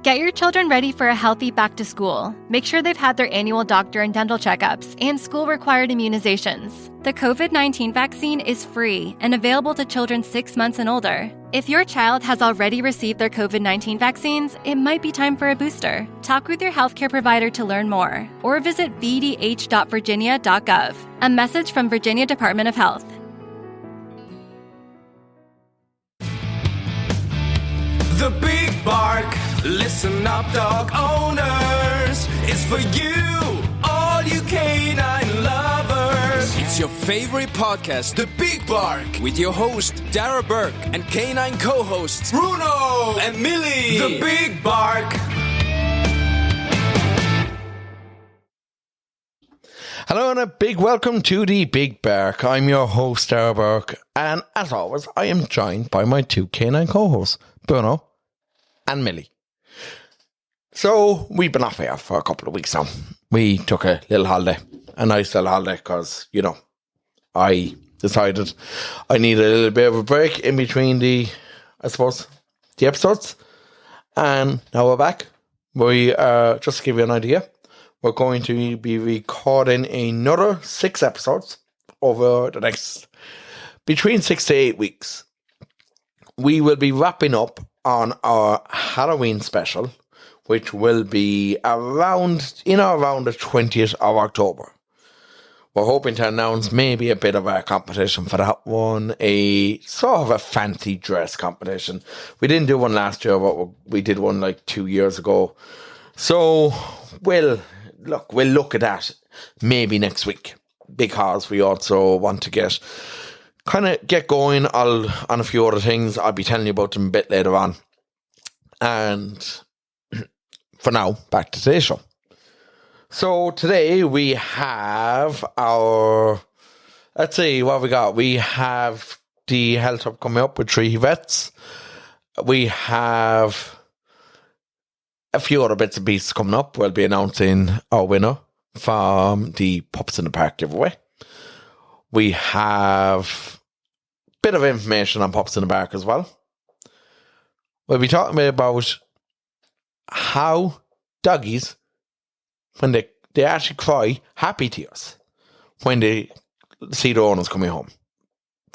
Get your children ready for a healthy back to school. Make sure they've had their annual doctor and dental checkups and school-required immunizations. The COVID-19 vaccine is free and available to children 6 months and older. If your child has already received their COVID-19 vaccines, it might be time for a booster. Talk with your healthcare provider to learn more, or visit vdh.virginia.gov. A message from Virginia Department of Health. The Big Bark. Listen up, dog owners. It's for you, all you canine lovers. It's your favorite podcast, The Big Bark, with your host, Darragh Burke, and canine co-hosts, Bruno and Milly. The Big Bark. Hello and a big welcome to The Big Bark. I'm your host, Darragh Burke, and as always, I am joined by my two canine co-hosts, Bruno and Milly. So, we've been off here for a couple of weeks now. We took a little holiday, a nice little holiday, because, I decided I needed a little bit of a break in between the episodes. And now we're back. We just to give you an idea, we're going to be recording another 6 episodes over the next between 6 to 8 weeks. We will be wrapping up on our Halloween special, which will be around the 20th of October. We're hoping to announce maybe a bit of a competition for that one, a sort of a fancy dress competition. We didn't do one last year, but we did one like 2 years ago. So we'll look at that maybe next week, because we also want to get going on a few other things. I'll be telling you about them a bit later on. And for now, back to today's show. So today we have let's see what we got. We have the health hub coming up with 3 vets. We have a few other bits and pieces coming up. We'll be announcing our winner from the Pups in the Park giveaway. We have a bit of information on Pups in the Park as well. We'll be talking about how doggies, when they actually cry happy tears when they see their owners coming home.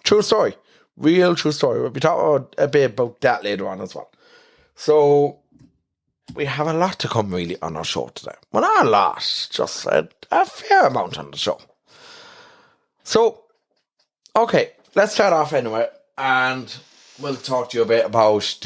True story. Real true story. We'll be talking a bit about that later on as well. So, we have a lot to come really on our show today. Well, not a lot, just a fair amount on the show. So, okay, let's start off anyway, and we'll talk to you a bit about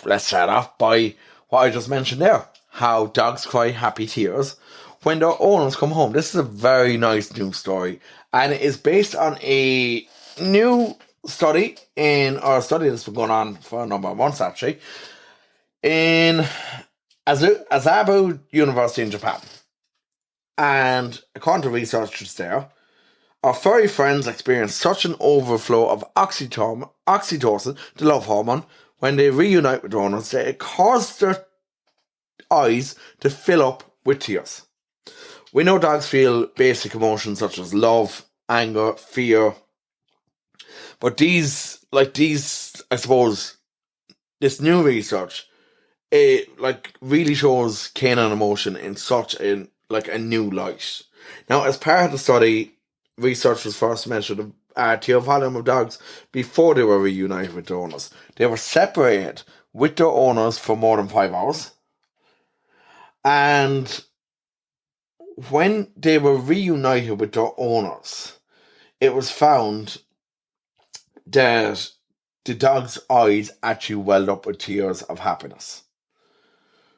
let's start off by what I just mentioned there. How dogs cry happy tears when their owners come home. This is a very nice new story, and it is based on a new study that's been going on for a number of months actually, in Asabu University in Japan. And according to researchers there, our furry friends experience such an overflow of oxytocin, the love hormone, when they reunite with their owners, that it causes their eyes to fill up with tears. We know dogs feel basic emotions such as love, anger, fear, but this new research, it really shows canine emotion in such a new light. Now, as part of the study, researchers first measured the tear volume of dogs before they were reunited with their owners. They were separated with their owners for more than 5 hours. And when they were reunited with their owners, it was found that the dog's eyes actually welled up with tears of happiness.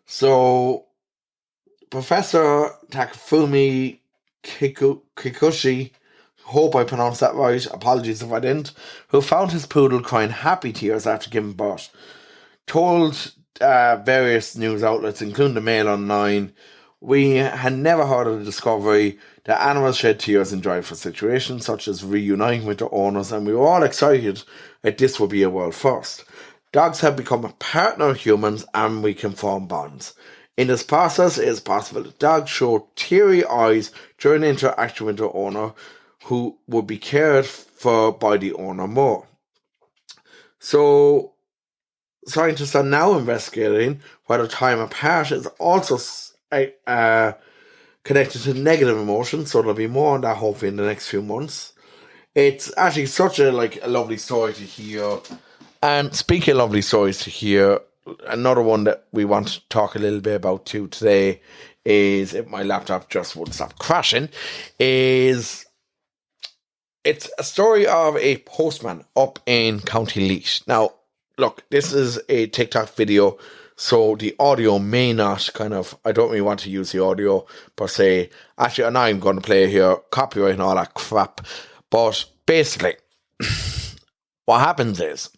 So, Professor Takafumi Kikuchi, hope I pronounced that right, apologies if I didn't, who found his poodle crying happy tears after giving birth, told various news outlets, including the Mail Online, we had never heard of the discovery that animals shed tears in joyful situations such as reuniting with their owners, and we were all excited that this would be a world first. Dogs have become a partner of humans and we can form bonds. In this process, it is possible that dogs show teary eyes during interaction with their owner, who would be cared for by the owner more. So scientists are now investigating whether time apart is also connected to negative emotions. So there'll be more on that hopefully in the next few months. It's actually such a lovely story to hear. And speaking of lovely stories to hear, another one that we want to talk a little bit about too today is, if my laptop just wouldn't stop crashing, it's a story of a postman up in County Laois. Now, look, this is a TikTok video, so the audio may not I don't really want to use the audio per se. Actually, and I'm going to play here, copyright and all that crap. But basically, what happens is,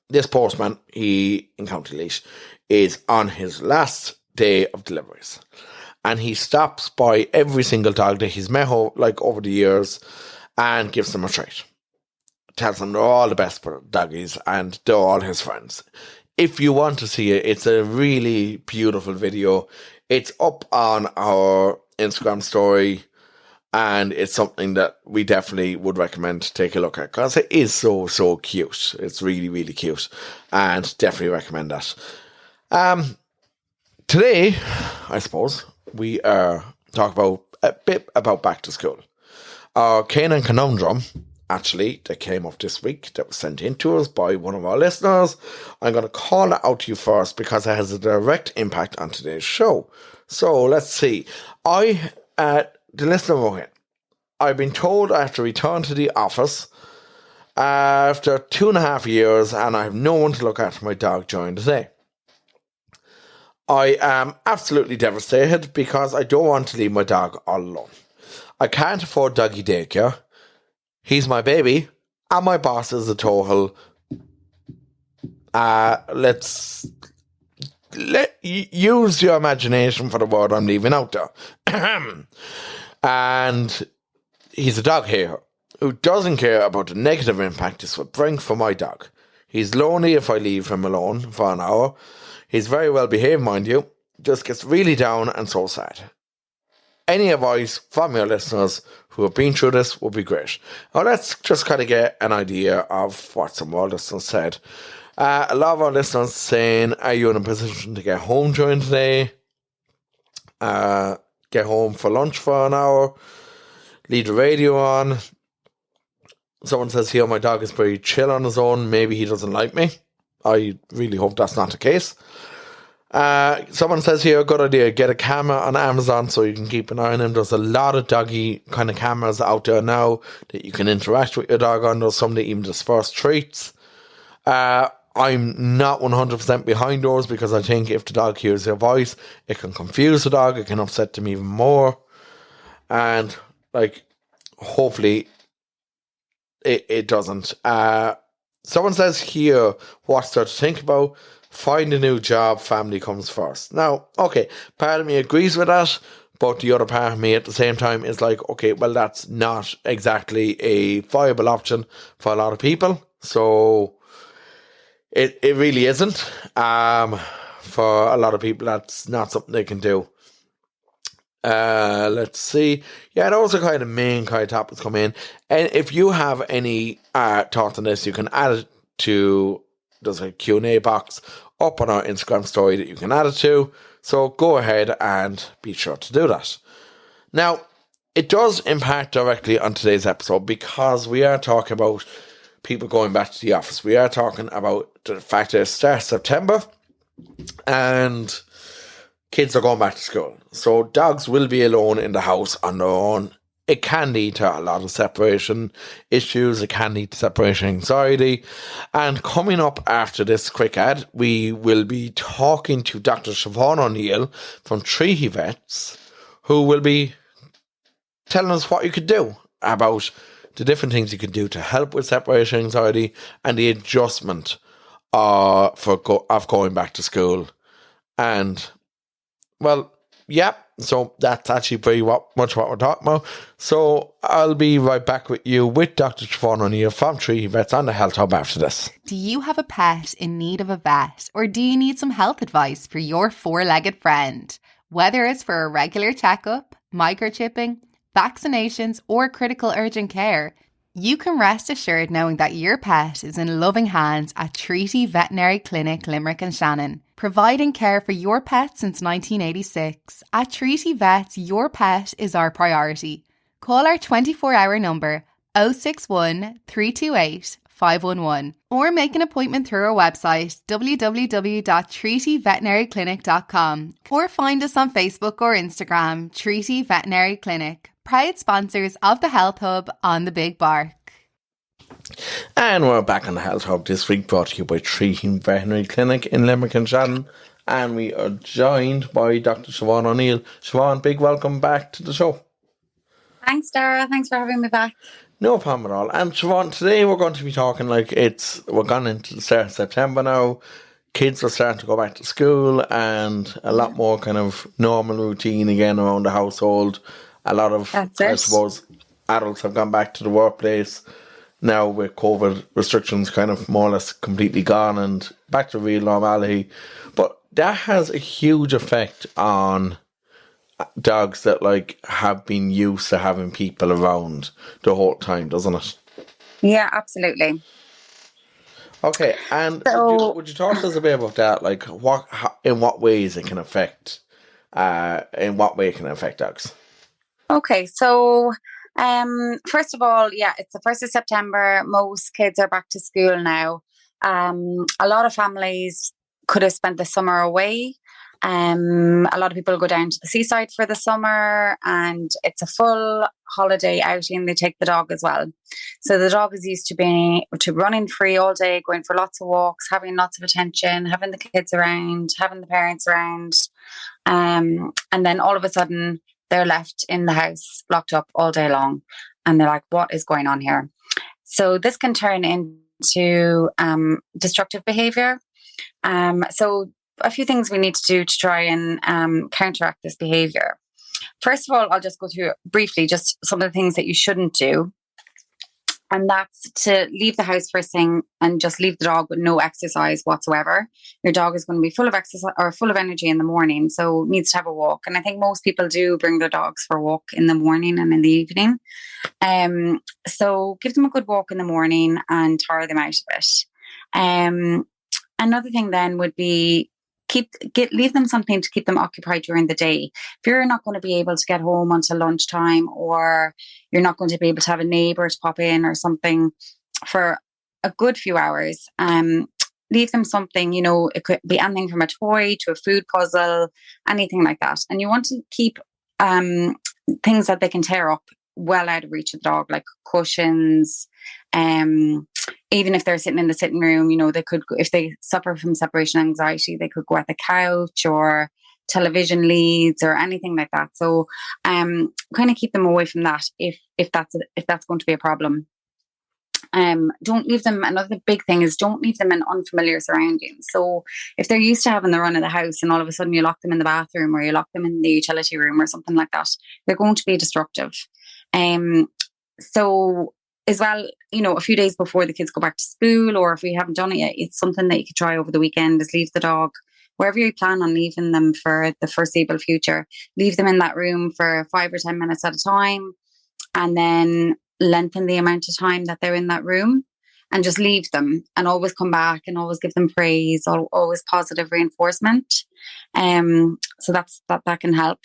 this postman, in County Laois, is on his last day of deliveries. And he stops by every single dog that he's met over the years and gives them a treat. Tells them they're all the best doggies and they're all his friends. If you want to see it, it's a really beautiful video. It's up on our Instagram story, and it's something that we definitely would recommend to take a look at, because it is so, so cute. It's really, really cute, and definitely recommend that. Today, I suppose, we are talking a bit about back to school. Our canine conundrum, actually, that came up this week, that was sent in to us by one of our listeners. I'm going to call it out to you first because it has a direct impact on today's show. So let's see. The listener wrote in, I've been told I have to return to the office after 2.5 years and I have no one to look after my dog during the day. I am absolutely devastated because I don't want to leave my dog all alone. I can't afford doggy daycare. He's my baby, and my boss is a total. Use your imagination for the word I'm leaving out there. And he's a dog hater who doesn't care about the negative impact this would bring for my dog. He's lonely if I leave him alone for an hour. He's very well behaved, mind you. Just gets really down and so sad. Any advice from your listeners who have been through this would be great. Now let's just kind of get an idea of what some of our listeners said. A lot of our listeners saying, are you in a position to get home during the day? Get home for lunch for an hour? Leave the radio on? Someone says here, my dog is pretty chill on his own. Maybe he doesn't like me. I really hope that's not the case. Someone says here, good idea, get a camera on Amazon so you can keep an eye on him. There's a lot of doggy kind of cameras out there now that you can interact with your dog on. There's some that even disperse treats. I'm not 100% behind those because I think if the dog hears your voice, it can confuse the dog, it can upset them even more. And hopefully it doesn't. Someone says here, what's there to think about? Find a new job, family comes first. Now, okay, part of me agrees with that, but the other part of me at the same time is okay, well, that's not exactly a viable option for a lot of people. So it really isn't. For a lot of people, that's not something they can do. Let's see. Yeah, those are kind of main kind of topics come in. And if you have any thoughts on this, you can add it to, there's a Q&A box up on our Instagram story that you can add it to. So go ahead and be sure to do that. Now, it does impact directly on today's episode because we are talking about people going back to the office. We are talking about the fact that it starts September and kids are going back to school. So dogs will be alone in the house on their own. It can lead to a lot of separation issues. It can lead to separation anxiety. And coming up after this quick ad, we will be talking to Dr. Siobhan O Neill from Trusty Vets, who will be telling us what you could do about the different things you can do to help with separation anxiety and the adjustment of going back to school. And, well, yeah, so that's actually pretty much what we're talking about. So I'll be right back with you with Dr. Siobhan O Neill from Trusty Vets on the Health Hub after this. Do you have a pet in need of a vet, or do you need some health advice for your four-legged friend? Whether it's for a regular checkup, microchipping, vaccinations, or critical urgent care, You can rest assured knowing that your pet is in loving hands at Treaty Veterinary Clinic, Limerick and Shannon. Providing care for your pet since 1986, at Treaty Vets, your pet is our priority. Call our 24-hour number 061 328 511 or make an appointment through our website www.treatyveterinaryclinic.com or find us on Facebook or Instagram, Treaty Veterinary Clinic, proud sponsors of the Health Hub on the Big Bark. And we're back on the Health Hub this week, brought to you by Treaty Veterinary Clinic in Limerick and Shannon, and we are joined by Dr. Siobhan O Neill. Siobhan, big welcome back to the show. Thanks, Darragh. Thanks for having me back. No problem at all. And Siobhan, today we're going to be talking we're gone into the start of September now. Kids are starting to go back to school and a lot more kind of normal routine again around the household. A lot of, I suppose, adults have gone back to the workplace now with COVID restrictions kind of more or less completely gone and back to real normality. But that has a huge effect on dogs that have been used to having people around the whole time, doesn't it? Yeah, absolutely. Okay, and would you talk to us a bit about that? In what ways it can affect? In what way it can affect dogs? Okay, so first of all, it's the 1st of September. Most kids are back to school now. A lot of families could have spent the summer away. A lot of people go down to the seaside for the summer and it's a full holiday outing. They take the dog as well. So the dog is used to running free all day, going for lots of walks, having lots of attention, having the kids around, having the parents around. And then all of a sudden they're left in the house locked up all day long. And they're like, what is going on here? So this can turn into destructive behavior. So a few things we need to do to try and counteract this behavior. First of all, I'll just go through briefly just some of the things that you shouldn't do. And that's to leave the house first thing and just leave the dog with no exercise whatsoever. Your dog is going to be full of exercise or full of energy in the morning, so needs to have a walk. And I think most people do bring their dogs for a walk in the morning and in the evening. So give them a good walk in the morning and tire them out of it. Another thing then would be leave them something to keep them occupied during the day. If you're not going to be able to get home until lunchtime, or you're not going to be able to have a neighbour to pop in or something for a good few hours, leave them something, it could be anything from a toy to a food puzzle, anything like that. And you want to keep things that they can tear up well out of reach of the dog, like cushions. Even if they're sitting in the sitting room, they could, if they suffer from separation anxiety, they could go at the couch or television leads or anything like that. So kind of keep them away from that if that's going to be a problem. Don't leave them. Another big thing is don't leave them in unfamiliar surroundings. So if they're used to having the run of the house and all of a sudden you lock them in the bathroom or you lock them in the utility room or something like that, they're going to be destructive. So as well, a few days before the kids go back to school, or if we haven't done it yet, it's something that you could try over the weekend, is leave the dog wherever you plan on leaving them for the foreseeable future. Leave them in that room for 5 or 10 minutes at a time, and then lengthen the amount of time that they're in that room, and just leave them and always come back and always give them praise, always positive reinforcement. So that can help.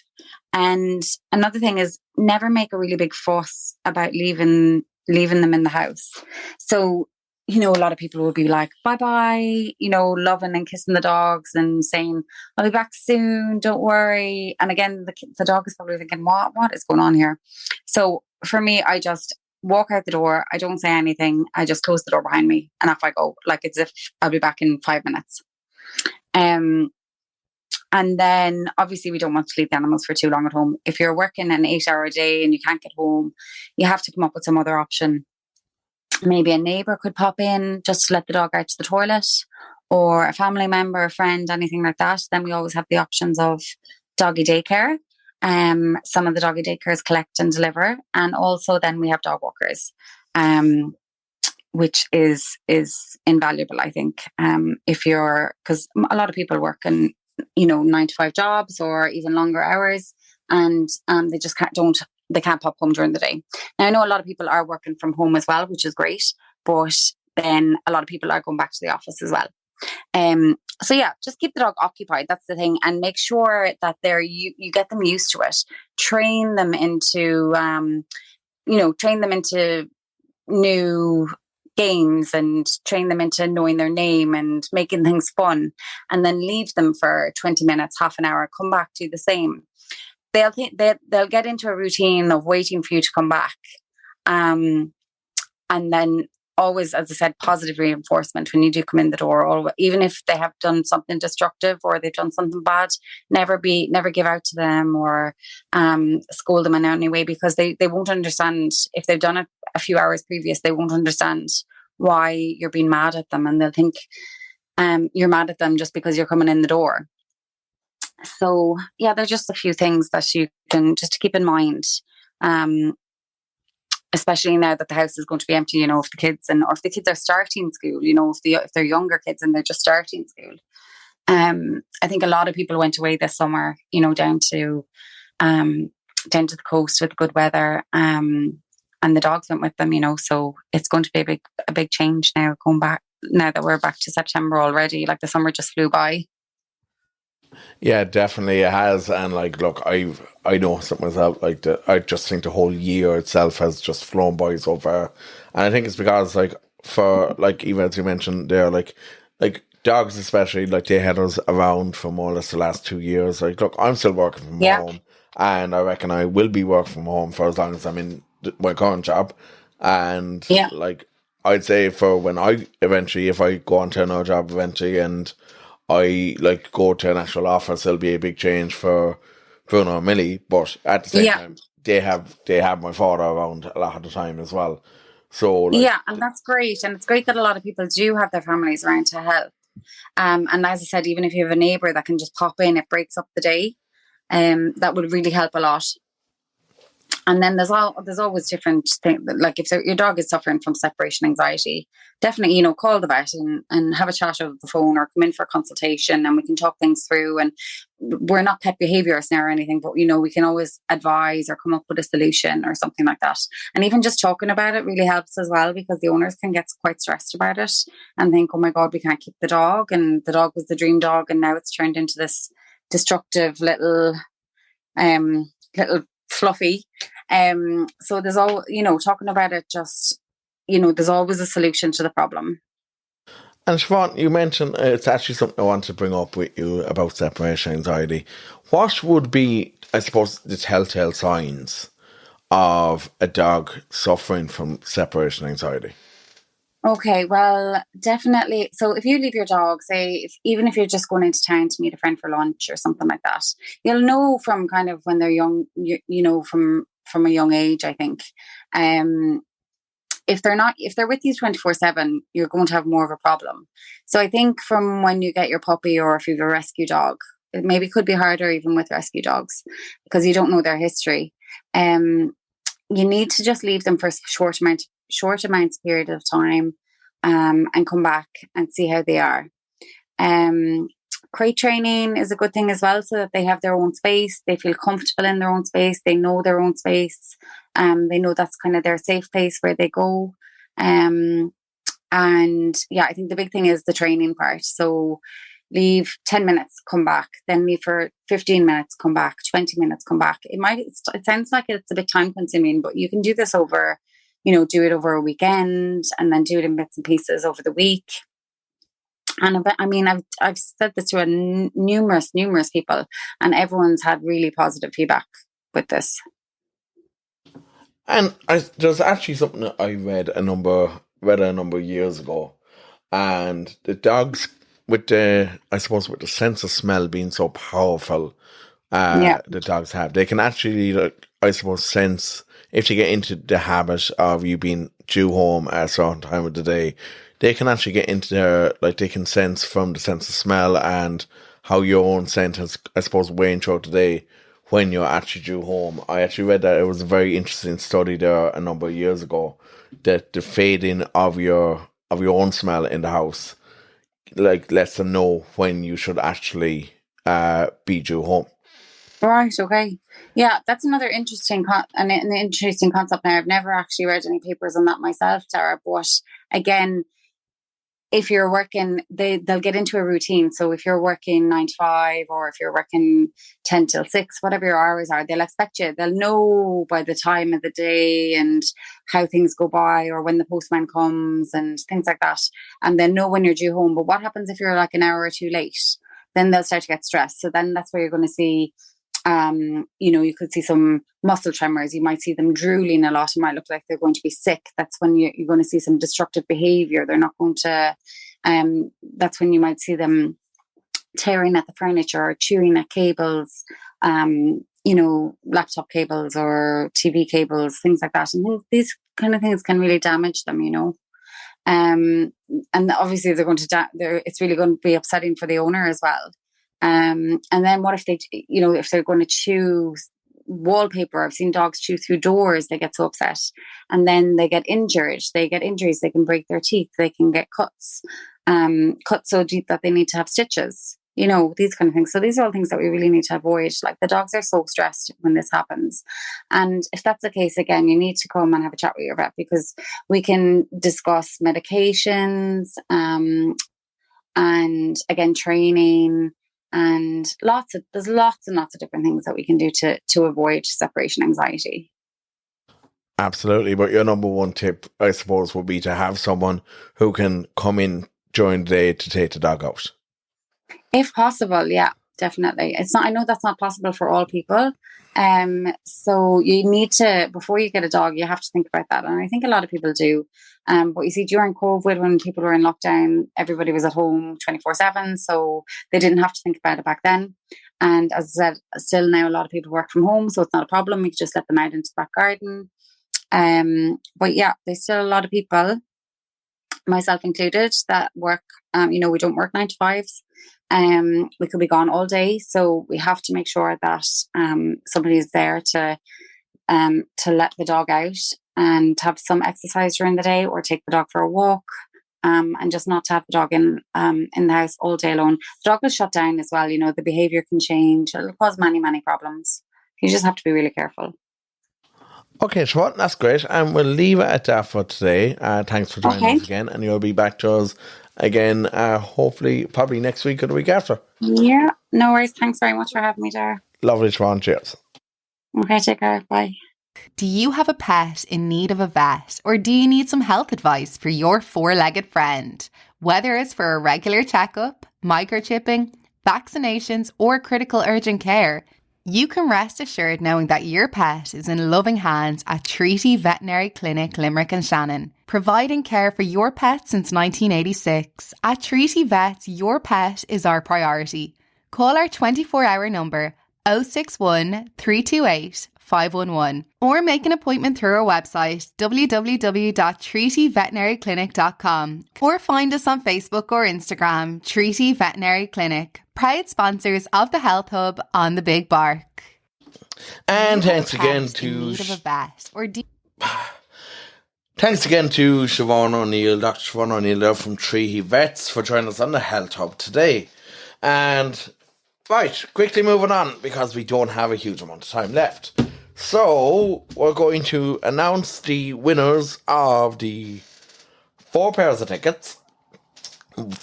And another thing is never make a really big fuss about leaving them in the house. So, a lot of people will be like, bye-bye, loving and kissing the dogs and saying, I'll be back soon, don't worry. And again, the dog is probably thinking, what is going on here? So for me, I just walk out the door. I don't say anything. I just close the door behind me and off I go, like as if I'll be back in 5 minutes. And then obviously we don't want to leave the animals for too long at home. If you're working an 8-hour day and you can't get home, you have to come up with some other option. Maybe a neighbour could pop in just to let the dog out to the toilet, or a family member, a friend, anything like that. Then we always have the options of doggy daycare. Some of the doggy daycares collect and deliver. And also then we have dog walkers, which is invaluable, I think. Because a lot of people work in 9 to 5 jobs or even longer hours, and they just don't they can't pop home during the day. Now, I know a lot of people are working from home as well, which is great, but then a lot of people are going back to the office as well. So yeah, just keep the dog occupied. That's the thing, and make sure that you get them used to it. Train them into, train them into new games and train them into knowing their name and making things fun, and then leave them for 20 minutes, half an hour, come back, do the same. They'll get into a routine of waiting for you to come back. And then always, as I said, positive reinforcement when you do come in the door, even if they have done something destructive or they've done something bad, never give out to them or scold them in any way, because they won't understand. If they've done it a few hours previous, they won't understand why you're being mad at them, and they'll think you're mad at them just because you're coming in the door. So yeah, there's just a few things that you can just to keep in mind. Especially now that the house is going to be empty, if the kids are starting school, if they're younger kids and they're just starting school. I think a lot of people went away this summer, down to the coast with good weather, and the dogs went with them, so it's going to be a big change now going back, now that we're back to September already. Like, the summer just flew by. Yeah, definitely it has. And look, I know something myself. I just think the whole year itself has just flown by so far, and I think it's because even as you mentioned there, like dogs especially, they had us around for more or less the last 2 years. Look, I'm still working from home, and I reckon I will be working from home for as long as I'm in my current job. And I'd say for when if I go on to another job eventually, and I go to an actual office, it'll be a big change for Bruno Milly, but at the same time, they have my father around a lot of the time as well. So and that's great, and it's great that a lot of people do have their families around to help. And as I said, even if you have a neighbour that can just pop in, it breaks up the day. That would really help a lot. And then there's always different things. Like, if your dog is suffering from separation anxiety, definitely, call the vet and have a chat over the phone, or come in for a consultation, and we can talk things through. And we're not pet behaviourists now or anything, but, we can always advise or come up with a solution or something like that. And even just talking about it really helps as well, because the owners can get quite stressed about it and think, oh my God, we can't keep the dog. And the dog was the dream dog, and now it's turned into this destructive little fluffy. So there's all, talking about it, just, there's always a solution to the problem. And Siobhan, you mentioned it's actually something I want to bring up with you about separation anxiety. What would be, I suppose, the telltale signs of a dog suffering from separation anxiety? Okay, well, definitely. So if you leave your dog, say, even if you're just going into town to meet a friend for lunch or something like that, you'll know from kind of when they're young, from a young age, I think. If they're with you 24/7, you're going to have more of a problem. So I think from when you get your puppy, or if you have a rescue dog, it maybe could be harder even with rescue dogs, because you don't know their history. You need to just leave them for a short amounts period of time, and come back and see how they are. Crate training is a good thing as well, so that they have their own space, they feel comfortable in their own space, they know their own space, they know that's kind of their safe place where they go. And I think the big thing is the training part. So leave 10 minutes, come back, then leave for 15 minutes, come back, 20 minutes, come back. It sounds like it's a bit time consuming, but you can do this over, do it over a weekend, and then do it in bits and pieces over the week. And I've said this to numerous people, and everyone's had really positive feedback with this. And there's actually something that I read a number of years ago, and the dogs with the sense of smell being so powerful, the dogs have, they can actually sense if you get into the habit of you being due home at a certain time of the day. They can actually get into their, they can sense from the sense of smell and how your own scent has, I suppose, weighing throughout the day when you're actually due home. I actually read that it was a very interesting study there a number of years ago, that the fading of your own smell in the house, lets them know when you should actually be due home. Right. Okay. Yeah, that's another interesting an interesting concept. Now, I've never actually read any papers on that myself, Tara. But again, if you're working, they'll get into a routine. So if you're working 9 to 5, or if you're working 10 till 6, whatever your hours are, they'll expect you. They'll know by the time of the day and how things go by, or when the postman comes and things like that. And they'll know when you're due home. But what happens if you're like an hour or two late? Then they'll start to get stressed. So then that's where you're going to see, you could see some muscle tremors. You might see them drooling a lot. It might look like they're going to be sick. That's when you're going to see some destructive behavior. They're not going to, that's when you might see them tearing at the furniture or chewing at cables, laptop cables or TV cables, things like that. And these kind of things can really damage them, and obviously they're going to, it's really going to be upsetting for the owner as well. And then what if they, if they're going to chew wallpaper? I've seen dogs chew through doors. They get so upset, and then they get injured. They get injuries. They can break their teeth. They can get cuts so deep that they need to have stitches. These kind of things. So these are all things that we really need to avoid. Like, the dogs are so stressed when this happens. And if that's the case, again, you need to come and have a chat with your vet, because we can discuss medications, and again, training, and there's lots and lots of different things that we can do to avoid separation anxiety. Absolutely. But your number one tip, I suppose, would be to have someone who can come in during the day to take the dog out. If possible, yeah, definitely. I know that's not possible for all people. So you need to, before you get a dog, you have to think about that. And I think a lot of people do. But you see, during COVID, when people were in lockdown, everybody was at home 24/7. So they didn't have to think about it back then. And as I said, still now a lot of people work from home, so it's not a problem. We can just let them out into the back garden. But yeah, there's still a lot of people, myself included, that work, we don't work 9 to 5s. We could be gone all day. So we have to make sure that somebody is there to let the dog out and have some exercise during the day, or take the dog for a walk, and just not to have the dog in the house all day alone. The dog will shut down as well. The behavior can change. It'll cause many, many problems. You just have to be really careful. Okay, Siobhan, that's great. And we'll leave it at that for today. Thanks for joining us again. And you'll be back to us again, hopefully, probably next week or the week after. Yeah, no worries. Thanks very much for having me, Darragh. Lovely, Siobhan. Cheers. Okay, take care. Bye. Do you have a pet in need of a vet, or do you need some health advice for your four-legged friend? Whether it's for a regular checkup, microchipping, vaccinations, or critical urgent care, you can rest assured knowing that your pet is in loving hands at Treaty Veterinary Clinic, Limerick and Shannon. Providing care for your pet since 1986, at Treaty Vets, your pet is our priority. Call our 24-hour number 061 328 511, or make an appointment through our website www.treatyveterinaryclinic.com, or find us on Facebook or Instagram, Treaty Veterinary Clinic, proud sponsors of the Health Hub on the Big Bark. And thanks again to thanks again to Siobhan O Neill, Dr. Siobhan O Neill there from Treaty Vets, for joining us on the Health Hub today. And right, quickly moving on, because we don't have a huge amount of time left. So we're going to announce the winners of the 4 pairs of tickets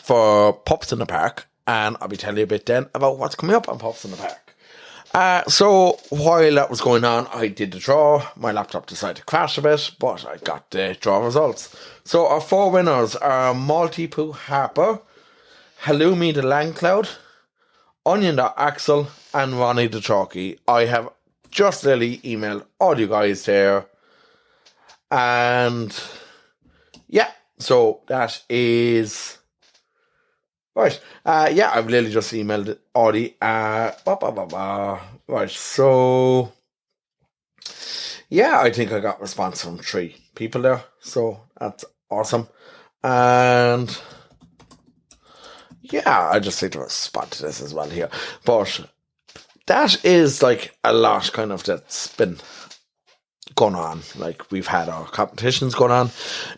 for Pups in the Park, and I'll be telling you a bit then about what's coming up on Pups in the Park. So while that was going on, I did the draw. My laptop decided to crash a bit, but I got the draw results. So our 4 winners are Malty Poo Harper, Halloumi the Langcloud, Onion the Axel, and Ronnie the Chalky. I have just literally emailed all you guys there. And yeah, so that is right. I've literally just emailed Audie. Right, so yeah, I think I got a response from 3 people there. So that's awesome. And yeah, I just need to respond to this as well here. But that is like a lot kind of that's been going on. Like, we've had our competitions going on.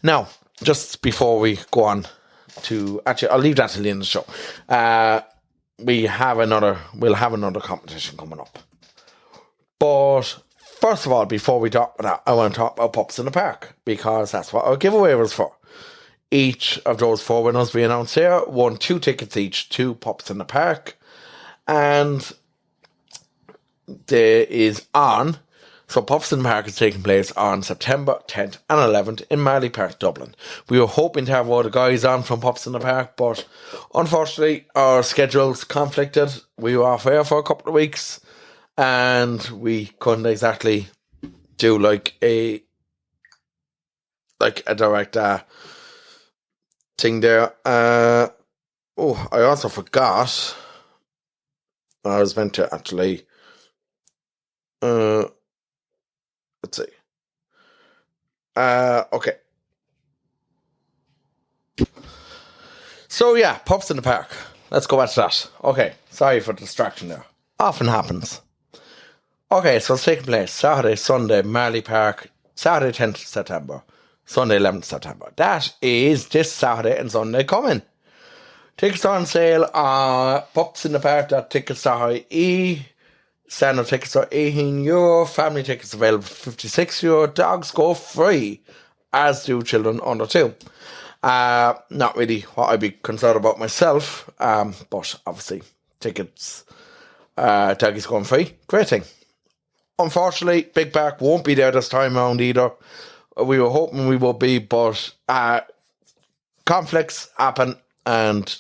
Now, just before we go on to, actually, I'll leave that till the end of the show. We'll have another competition coming up. But first of all, before we talk about that, I want to talk about Pups in the Park, because that's what our giveaway was for. Each of those 4 winners we announced here won 2 tickets each to Pups in the Park. And there is on. So Pups in the Park is taking place on September 10th and 11th in Marley Park, Dublin. We were hoping to have all the guys on from Pups in the Park, but unfortunately our schedules conflicted. We were off air for a couple of weeks and we couldn't exactly do like a direct thing there. I also forgot. I was meant to actually let's see. Okay. So yeah, Pups in the Park. Let's go back to that. Okay, sorry for the distraction there. Often happens. Okay, so it's taking place Saturday, Sunday, Marley Park, Saturday 10th September, Sunday 11th September. That is this Saturday and Sunday coming. Tickets are on sale on pupsinthepark.tickets.ie. Standard tickets are €18. Family tickets available for €56. Dogs go free, as do children under 2. Not really what I'd be concerned about myself, but obviously tickets, doggies going free. Great thing. Unfortunately, Big Park won't be there this time around either. We were hoping we would be, but conflicts happen, and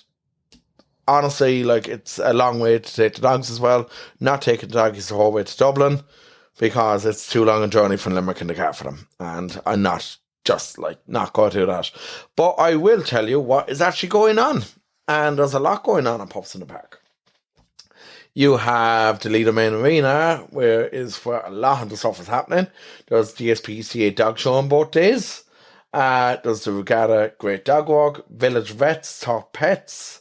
honestly, it's a long way to take the dogs as well. Not taking the doggies the whole way to Dublin, because it's too long a journey from Limerick in the car for them. And I'm not not going to do that. But I will tell you what is actually going on. And there's a lot going on at Pups in the Park. You have the Lido Main Arena, where a lot of the stuff is happening. There's the SPCA dog show on both days. There's the Regatta Great Dog Walk, Village Vets, Talk Pets.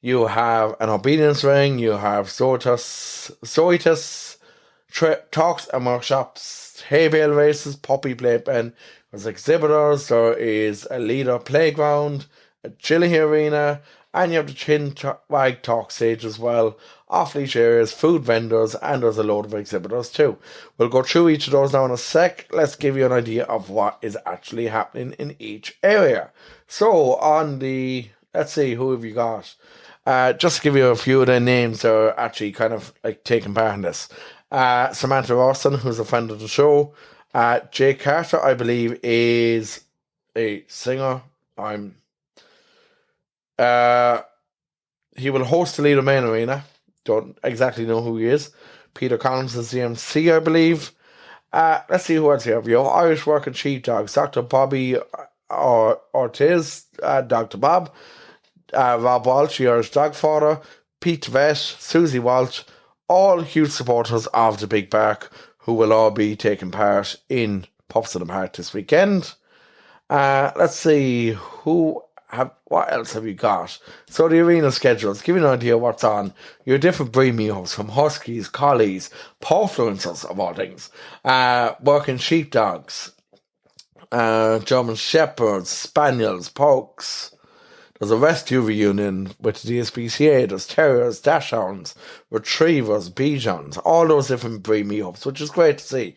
You have an obedience ring. You have Zoetis, talks and workshops, hay bale races, puppy playpen. There's exhibitors. There is a leader playground, a chili arena, and you have the chin wag talk stage as well. Off-leash areas, food vendors, and there's a load of exhibitors too. We'll go through each of those now in a sec. Let's give you an idea of what is actually happening in each area. So let's see, who have you got? Just to give you a few of the names that are actually kind of taking part in this. Samantha Rawson, who's a friend of the show. Jake Carter, I believe, is a singer. He will host the Lido Main Arena. Don't exactly know who he is. Peter Collins is the MC, I believe. Let's see who else here. We have Irish Working Sheepdogs, Dr. Bobby Ortiz, Dr. Bob, Rob Walsh, the Irish Dog Father, Pete Vet, Susie Walsh, all huge supporters of the Big Park, who will all be taking part in Pups in the Park this weekend. Let's see what else have you got? So the arena schedules, give you an idea of what's on. Your different breed meals from Huskies, Collies, Pawfluencers of all things, Working Sheepdogs, German Shepherds, Spaniels, Pokes. There's a rescue reunion with the DSPCA. There's Terriers, Dachshunds, Retrievers, Bichons, all those different breed meetups, which is great to see.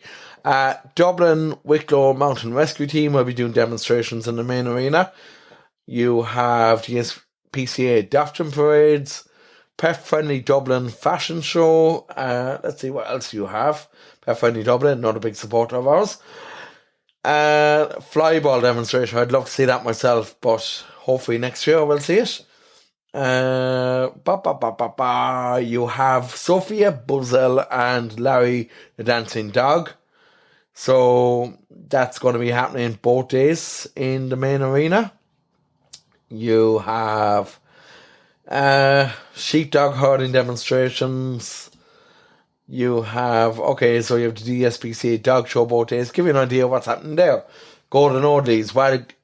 Dublin Wicklow Mountain Rescue Team will be doing demonstrations in the main arena. You have the PCA Dafton Parades, Pet Friendly Dublin Fashion Show. Let's see what else you have. Pet Friendly Dublin, another big supporter of ours. Flyball demonstration. I'd love to see that myself, but hopefully next year we'll see it. You have Sophia Buzzell and Larry the Dancing Dog. So that's going to be happening both days in the main arena. You have sheepdog herding demonstrations. You have the DSPCA dog show both days. Give you an idea of what's happening there. Golden Oldies,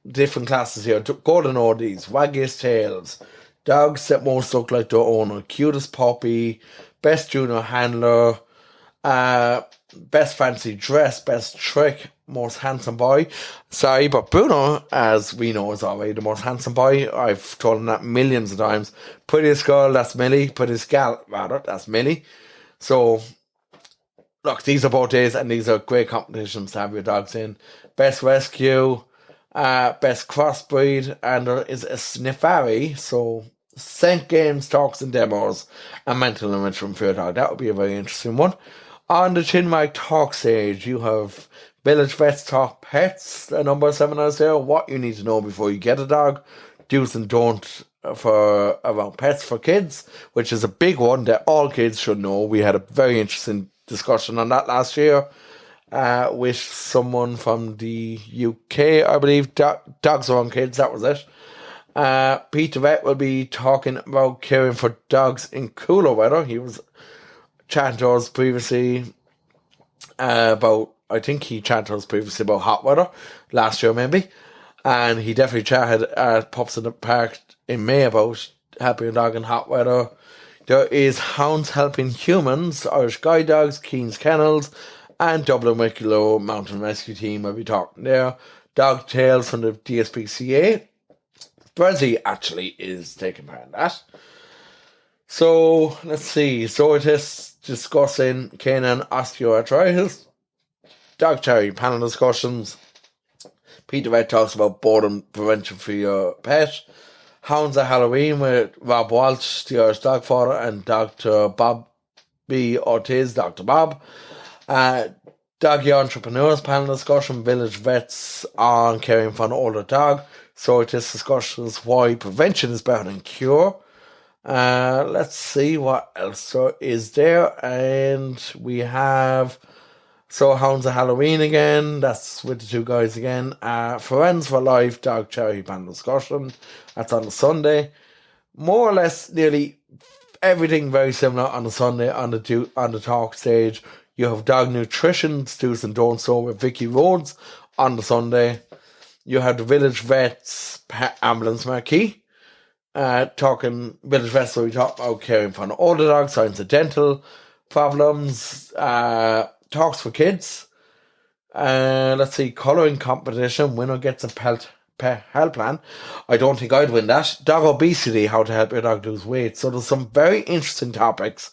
different classes here. Golden Oldies, Waggiest Tales, dogs that most look like their owner, cutest puppy, best junior handler, best fancy dress, best trick, most handsome boy. Sorry, but Bruno, as we know, is already the most handsome boy. I've told him that millions of times. Prettiest girl, that's Millie. Prettiest gal, rather, that's Millie. So look, these are both days, and these are great competitions to have your dogs in. Best rescue, best crossbreed, and there is a sniffari, so scent games, talks and demos, and mental enrichment for your dog. That would be a very interesting one. On the Chinmark talk stage, you have Village Vets Talk Pets, the number of seminars there, what you need to know before you get a dog, do's and don'ts for around pets for kids, which is a big one that all kids should know. We had a very interesting discussion on that last year with someone from the UK, I believe. Dogs Around Kids, that was it. Peter Vet will be talking about caring for dogs in cooler weather. He was chatting to us previously about, I think he chatted to us previously about hot weather last year maybe, and he definitely chatted at Pups in the Park in May about helping a dog in hot weather. There is Hounds Helping Humans, Irish Guide Dogs, Keen's Kennels, and Dublin Wicklow Mountain Rescue Team will be talking there. Dog Tales from the DSPCA. Brazzy actually is taking part in that. So, let's see. So it is discussing canine osteoarthritis. Dog charity panel discussions. Peter Red talks about boredom prevention for your pet. Hounds at Halloween with Rob Walsh, the Irish dog father, and Dr. Bob B. Ortiz, Dr. Bob. Doggy Entrepreneurs panel discussion. Village Vets on caring for an older dog. So it is discussions why prevention is better than cure. Let's see what else is there. And we have Hounds of Halloween again. That's with the two guys again. Friends for Life dog charity panel discussion. That's on the Sunday. More or less nearly everything very similar on the Sunday on the talk stage. You have dog nutrition, do's and don'ts with Vicky Rhodes on the Sunday. You have the Village Vets Pet Ambulance Marquee. Talking Village Vets, so we talk about caring for an older dog, signs of dental problems, talks for kids. Let's see, colouring competition, winner gets a pet health plan. I don't think I'd win that. Dog obesity, how to help your dog lose weight. So there's some very interesting topics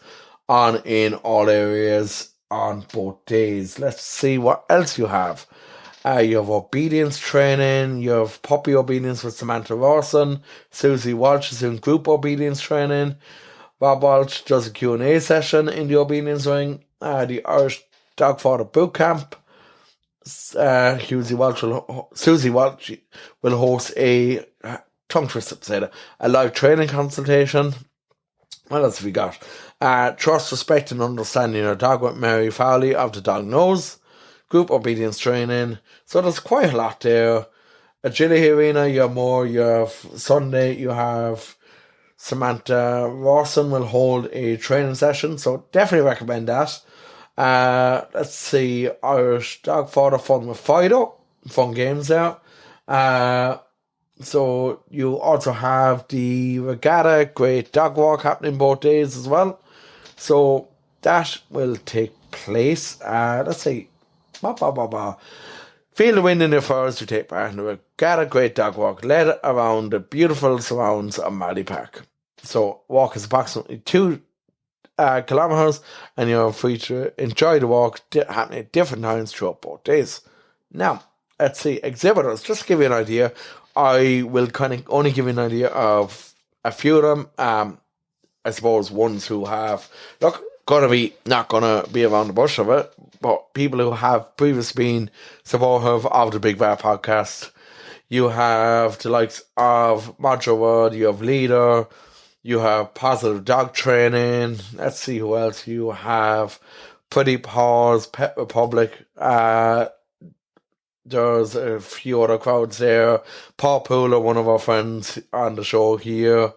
on in all areas on both days. Let's see what else you have. You have obedience training. You have puppy obedience with Samantha Rawson. Susie Walsh is doing group obedience training. Bob Walsh does a Q&A session in the obedience ring. The Irish Dog Father Boot Camp. Susie Walsh will host a tongue twister to say that, a live training consultation. What else have we got? Trust, Respect and Understanding Your Dog with Mary Fowley of The Dog Knows. Group obedience training. So there's quite a lot there. Agility Arena, you have more. You have Sunday, you have Samantha Rawson will hold a training session. So definitely recommend that. Let's see, Irish Dog Father Fun with Fido. Fun games there. So you also have the Regatta Great Dog Walk happening both days as well. So that will take place. Let's see. Feel the wind in your furs to take part in the Regatta Great Dog Walk led around the beautiful surrounds of Marley Park. So walk is approximately 2 kilometres and you're free to enjoy the walk happening at different times throughout both days. Now, let's see, exhibitors, just to give you an idea, I will kind of only give you an idea of a few of them. I suppose ones who have, not gonna be around the bush of it, but people who have previously been supportive of the Big Bear podcast. You have the likes of Module World, you have Leader, you have Positive Dog Training. Let's see who else you have. Pretty Paws, Pet Republic. There's a few other crowds there. Paw Pooler, one of our friends on the show here.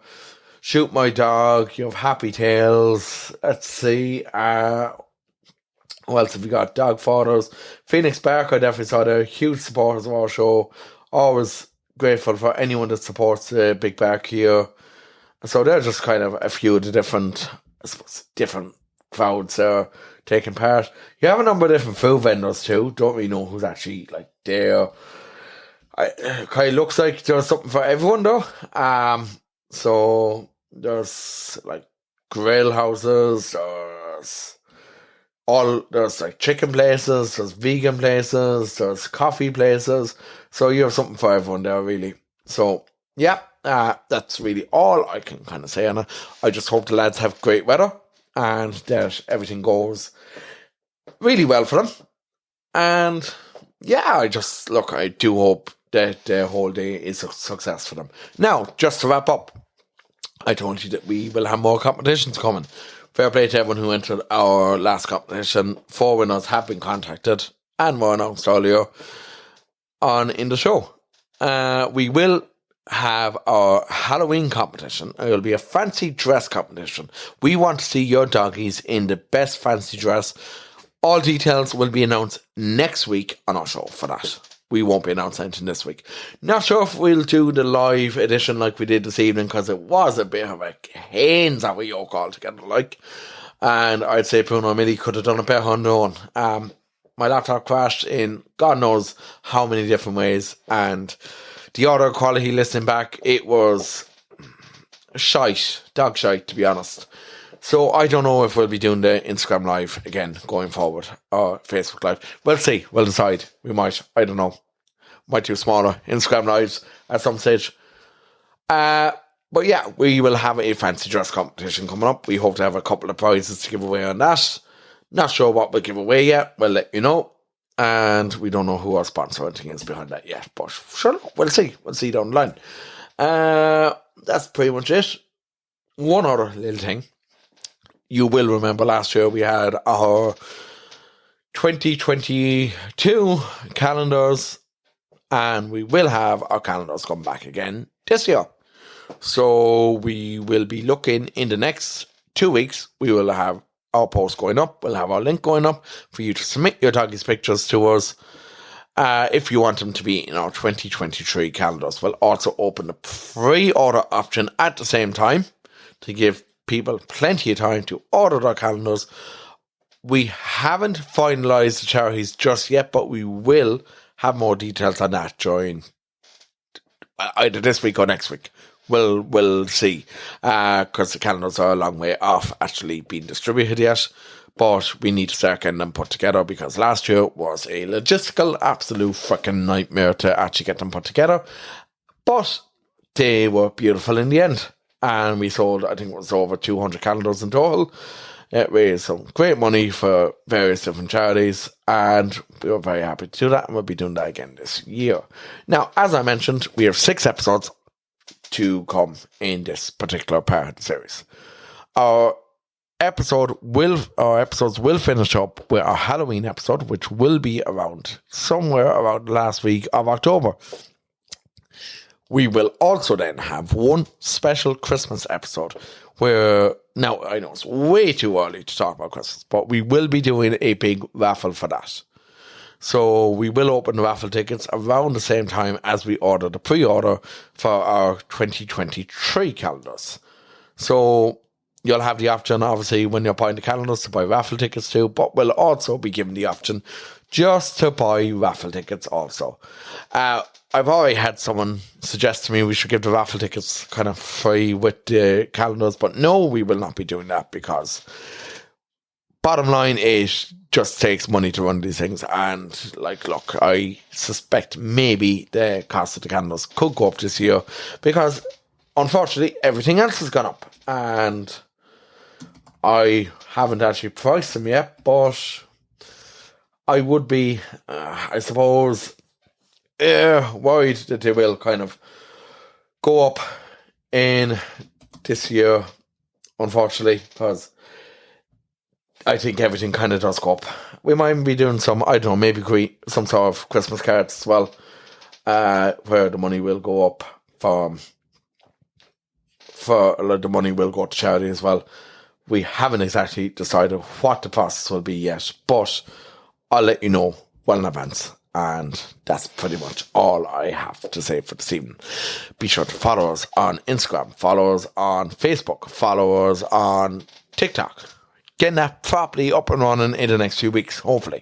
Shoot My Dog. You have Happy Tales. Let's see. Who else have we got? Dog Fathers. Phoenix Barker, definitely saw there. Huge supporters of our show. Always grateful for anyone that supports the Big Bark here. So they're just kind of a few of the different crowds taking part. You have a number of different food vendors too. Don't really know who's actually like there. It kind of looks like there's something for everyone though. So there's like grill houses, there's there's like chicken places, there's vegan places, there's coffee places. So you have something for everyone there, really. So yeah, that's really all I can kind of say on it. I just hope the lads have great weather and that everything goes really well for them. And yeah, I do hope that the whole day is a success for them. Now, just to wrap up, I told you that we will have more competitions coming. Fair play to everyone who entered our last competition. 4 winners have been contacted and were announced earlier in the show. We will have our Halloween competition. It will be a fancy dress competition. We want to see your doggies in the best fancy dress. All details will be announced next week on our show for that. We won't be announcing anything this week. Not sure if we'll do the live edition like we did this evening, because it was a bit of a canes of a yoke altogether, like. And I'd say Bruno Milly could have done it better on their own. My laptop crashed in God knows how many different ways, and the audio quality listening back, it was dog shite, to be honest. So I don't know if we'll be doing the Instagram Live again going forward, or Facebook Live. We'll see. We'll decide. We might. I don't know. Might do smaller Instagram Lives at some stage. But yeah, we will have a fancy dress competition coming up. We hope to have a couple of prizes to give away on that. Not sure what we'll give away yet. We'll let you know. And we don't know who our sponsor or anything is behind that yet. But sure, we'll see. We'll see down the line. That's pretty much it. One other little thing. You will remember last year we had our 2022 calendars, and we will have our calendars come back again this year. So we will be looking in the next 2 weeks. We will have our post going up. We'll have our link going up for you to submit your doggies pictures to us if you want them to be in our 2023 calendars. We'll also open the pre-order option at the same time to give people plenty of time to order their calendars. We haven't finalised the charities just yet, but we will have more details on that during either this week or next week. We'll see, because the calendars are a long way off actually being distributed yet, but we need to start getting them put together, because last year was a logistical absolute freaking nightmare to actually get them put together, but they were beautiful in the end. And we sold, I think it was over 200 calendars in total. It raised some great money for various different charities, and we were very happy to do that, and we'll be doing that again this year. Now, as I mentioned, we have 6 episodes to come in this particular part of the series. Our episodes will finish up with our Halloween episode, which will be somewhere around the last week of October. We will also then have one special Christmas episode where, now I know it's way too early to talk about Christmas, but we will be doing a big raffle for that. So we will open the raffle tickets around the same time as we order the pre-order for our 2023 calendars. So you'll have the option, obviously, when you're buying the calendars, to buy raffle tickets too, but we'll also be given the option just to buy raffle tickets also. I've already had someone suggest to me we should give the raffle tickets kind of free with the calendars, but no, we will not be doing that, because bottom line, it just takes money to run these things. And look, I suspect maybe the cost of the calendars could go up this year, because unfortunately everything else has gone up, and I haven't actually priced them yet, but I would be, I suppose, worried that they will kind of go up in this year, unfortunately, because I think everything kind of does go up. We might be doing some, I don't know, maybe some sort of Christmas cards as well, where the money will go up the money will go to charity as well. We haven't exactly decided what the process will be yet, but I'll let you know well in advance. And that's pretty much all I have to say for this evening. Be sure to follow us on Instagram, follow us on Facebook, follow us on TikTok. Getting that properly up and running in the next few weeks, hopefully.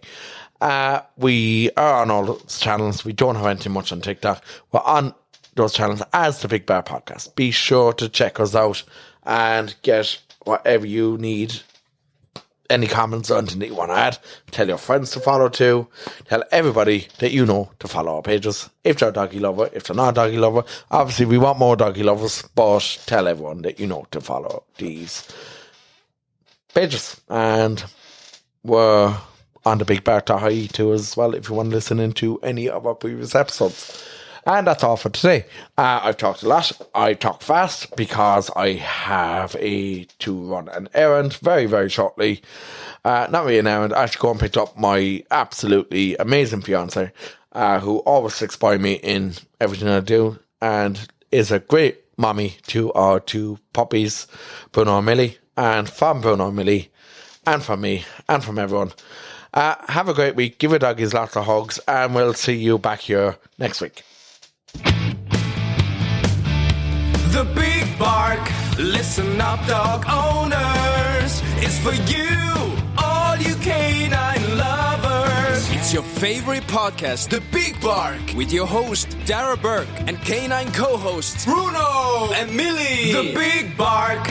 We are on all those channels. We don't have anything much on TikTok. We're on those channels as the Big Bear Podcast. Be sure to check us out and get whatever you need any comments or anything that you want to add, tell your friends to follow too. Tell everybody that you know to follow our pages. If they're a doggy lover, if they're not a doggy lover. Obviously, we want more doggy lovers, but tell everyone that you know to follow these pages. And we're on the Big Bark.ie too as well if you want to listen into any of our previous episodes. And that's all for today. I've talked a lot. I talk fast because I have to run an errand very, very shortly. Not really an errand. I have to go and pick up my absolutely amazing fiance, who always sticks by me in everything I do and is a great mommy to our 2 puppies, Bruno and Milly. And from Bruno and Milly, and from me, and from everyone, have a great week. Give your doggies lots of hugs, and we'll see you back here next week. The Big Bark, listen up dog owners, is for you, all you canine lovers. It's your favorite podcast, The Big Bark, with your host Darragh and canine co-hosts Bruno and Milly. The Big Bark,